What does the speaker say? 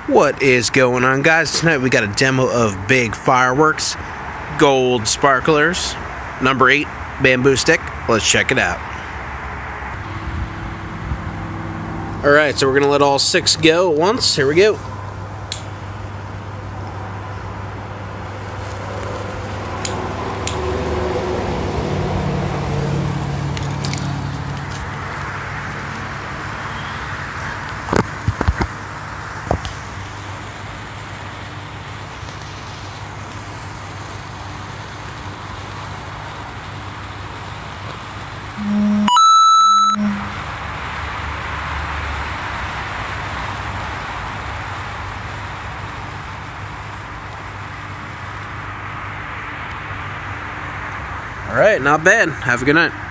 What is going on, guys? Tonight we got a demo of Big Fireworks Gold Sparklers number 8 bamboo stick. Let's check it out. Alright, so we're gonna let all 6 go at once. Here we go. Alright, not bad. Have a good night.